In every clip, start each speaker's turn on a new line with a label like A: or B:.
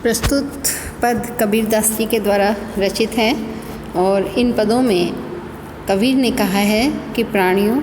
A: प्रस्तुत पद कबीरदास जी के द्वारा रचित हैं और इन पदों में कबीर ने कहा है कि प्राणियों,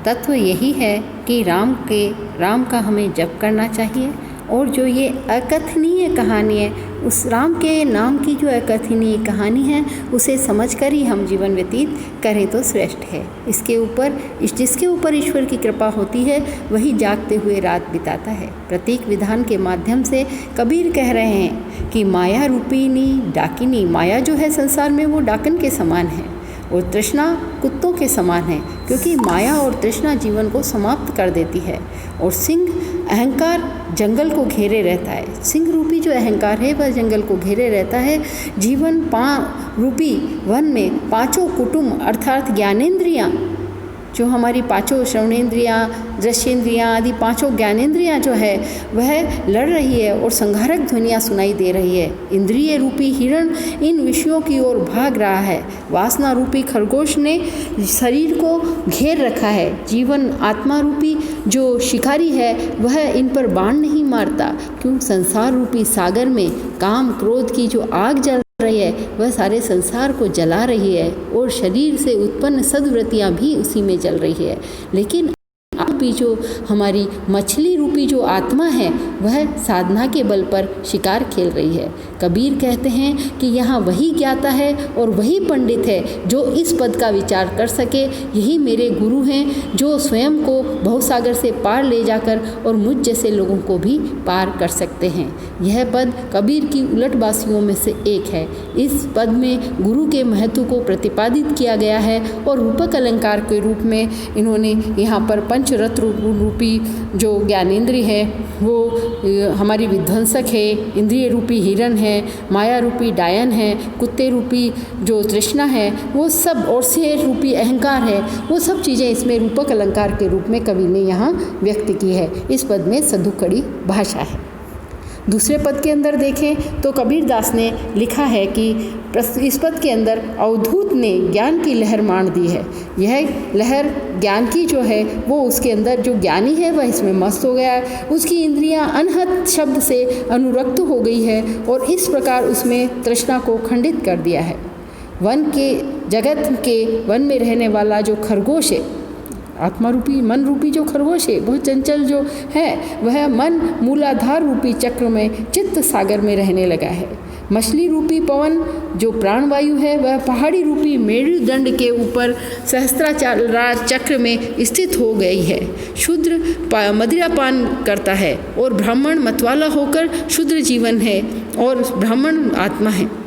A: तत्व यही है कि राम का हमें जप करना चाहिए और जो ये अकथनीय कहानी है, उस राम के नाम की जो अकथनीय कहानी है उसे समझकर ही हम जीवन व्यतीत करें तो श्रेष्ठ है। जिसके ऊपर ईश्वर की कृपा होती है वही जागते हुए रात बिताता है। प्रतीक विधान के माध्यम से कबीर कह रहे हैं कि माया रूपिणी डाकिनी, माया जो है संसार में वो डाकन के समान है और तृष्णा कुत्तों के समान है, क्योंकि माया और तृष्णा जीवन को समाप्त कर देती है। और सिंह अहंकार जंगल को घेरे रहता है। सिंह रूपी जो अहंकार है वह जंगल को घेरे रहता है। जीवन रूपी वन में पांचों कुटुंब अर्थात ज्ञानेंद्रियाँ, जो हमारी पांचों श्रवणेंद्रियाँ, दृश्येंद्रियाँ आदि पांचों ज्ञानेंद्रियाँ जो है वह लड़ रही है और संहारक ध्वनियाँ सुनाई दे रही है। इंद्रिय रूपी हिरण इन विषयों की ओर भाग रहा है। वासना रूपी खरगोश ने शरीर को घेर रखा है। जीवन आत्मा रूपी जो शिकारी है वह इन पर बाण नहीं मारता, क्यों संसार रूपी सागर में काम क्रोध की जो आग जल रही है वह सारे संसार को जला रही है और शरीर से उत्पन्न सद्वृत्तियाँ भी उसी में जल रही है। लेकिन रूपी जो हमारी मछली रूपी जो आत्मा है वह साधना के बल पर शिकार खेल रही है। कबीर कहते हैं कि यहाँ वही ज्ञाता है और वही पंडित है जो इस पद का विचार कर सके। यही मेरे गुरु हैं जो स्वयं को भवसागर से पार ले जाकर और मुझ जैसे लोगों को भी पार कर सकते हैं। यह पद कबीर की उलटबासियों में से एक है। इस पद में गुरु के महत्व को प्रतिपादित किया गया है और रूपक अलंकार के रूप में इन्होंने यहाँ पर पंचरत्न रूपी जो ज्ञानेंद्रिय है वो हमारी विध्वंसक है, इंद्रिय रूपी हिरण है, माया रूपी डायन है, कुत्ते रूपी जो तृष्णा है वो सब, और शेर रूपी अहंकार है, वो सब चीज़ें इसमें रूपक अलंकार के रूप में कवि ने यहाँ व्यक्त की है। इस पद में सधुकड़ी भाषा है। दूसरे पद के अंदर देखें तो कबीरदास ने लिखा है कि इस पद के अंदर अवधूत ने ज्ञान की लहर मार दी है। यह लहर ज्ञान की जो है वो उसके अंदर जो ज्ञानी है वह इसमें मस्त हो गया है। उसकी इंद्रियां अनहत शब्द से अनुरक्त हो गई है और इस प्रकार उसमें तृष्णा को खंडित कर दिया है। वन में रहने वाला जो खरगोश है, आत्मा रूपी मन रूपी जो खरगोश है, बहुत चंचल जो है वह मन मूलाधार रूपी चक्र में चित्त सागर में रहने लगा है। मछली रूपी पवन जो प्राणवायु है वह पहाड़ी रूपी मेरुदंड के ऊपर सहस्त्राचार चक्र में स्थित हो गई है। शूद्र मदिरापान करता है और ब्राह्मण मतवाला होकर शूद्र जीवन है और ब्राह्मण आत्मा है।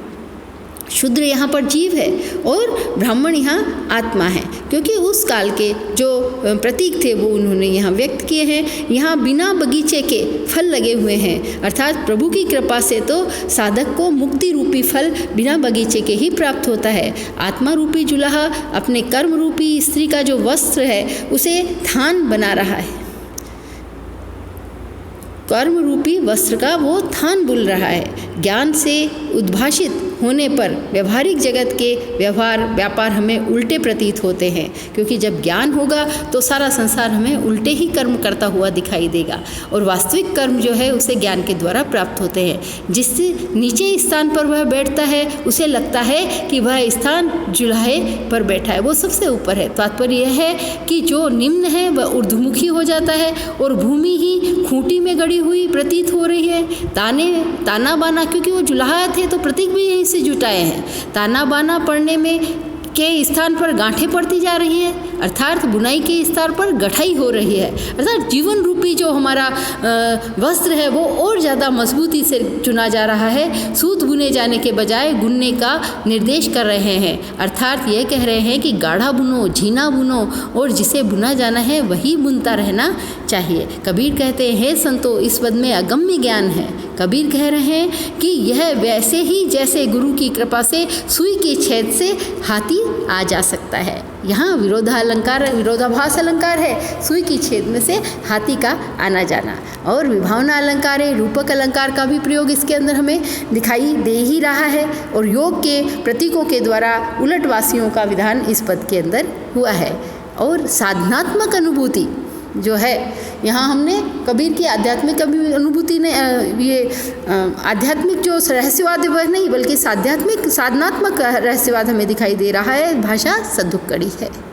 A: शूद्र यहाँ पर जीव है और ब्राह्मण यहाँ आत्मा है, क्योंकि उस काल के जो प्रतीक थे वो उन्होंने यहाँ व्यक्त किए हैं। यहाँ बिना बगीचे के फल लगे हुए हैं, अर्थात प्रभु की कृपा से तो साधक को मुक्ति रूपी फल बिना बगीचे के ही प्राप्त होता है। आत्मा रूपी जुलाहा अपने कर्म रूपी स्त्री का जो वस्त्र है उसे थान बना रहा है। कर्म रूपी वस्त्र का वो थान बुन रहा है। ज्ञान से उद्भाषित होने पर व्यवहारिक जगत के व्यापार हमें उल्टे प्रतीत होते हैं, क्योंकि जब ज्ञान होगा तो सारा संसार हमें उल्टे ही कर्म करता हुआ दिखाई देगा और वास्तविक कर्म जो है उसे ज्ञान के द्वारा प्राप्त होते हैं। जिससे नीचे स्थान पर वह बैठता है उसे लगता है कि वह स्थान जुलाहे पर बैठा है, वो सबसे ऊपर है। तात्पर्य यह है कि जो निम्न है वह ऊर्ध्वमुखी हो जाता है और भूमि ही खूंटी में गड़ी हुई प्रतीत हो रही है। ताना बाना, क्योंकि वो जुलाहा थे तो प्रतीक भी यहीं से जुटाए हैं। ताना बाना पड़ने में के स्थान पर गांठें पड़ती जा रही है, अर्थात बुनाई के स्थान पर गठाई हो रही है। अर्थात जीवन रूपी जो हमारा वस्त्र है वो और ज़्यादा मजबूती से चुना जा रहा है। सूत बुने जाने के बजाय गुनने का निर्देश कर रहे हैं, अर्थात ये कह रहे हैं कि गाढ़ा बुनो, झीना बुनो और जिसे बुना जाना है वही बुनता रहना चाहिए। कबीर कहते हैं, संतो इस पद में अगम्य ज्ञान है। कबीर कह रहे हैं कि यह वैसे ही जैसे गुरु की कृपा से सुई के छेद से हाथी आ जा सकता है। यहाँ विरोधाभास अलंकार है, सुई की छेद में से हाथी का आना जाना। और विभावना अलंकार है, रूपक अलंकार का भी प्रयोग इसके अंदर हमें दिखाई दे ही रहा है और योग के प्रतीकों के द्वारा उलटवासियों का विधान इस पद के अंदर हुआ है। और साधनात्मक अनुभूति जो है, यहाँ हमने कबीर की आध्यात्मिक अनुभूति ने ये आध्यात्मिक जो रहस्यवाद है वह नहीं, बल्कि साध्यात्मिक साधनात्मक रहस्यवाद हमें दिखाई दे रहा है। भाषा सदुक्कड़ी है।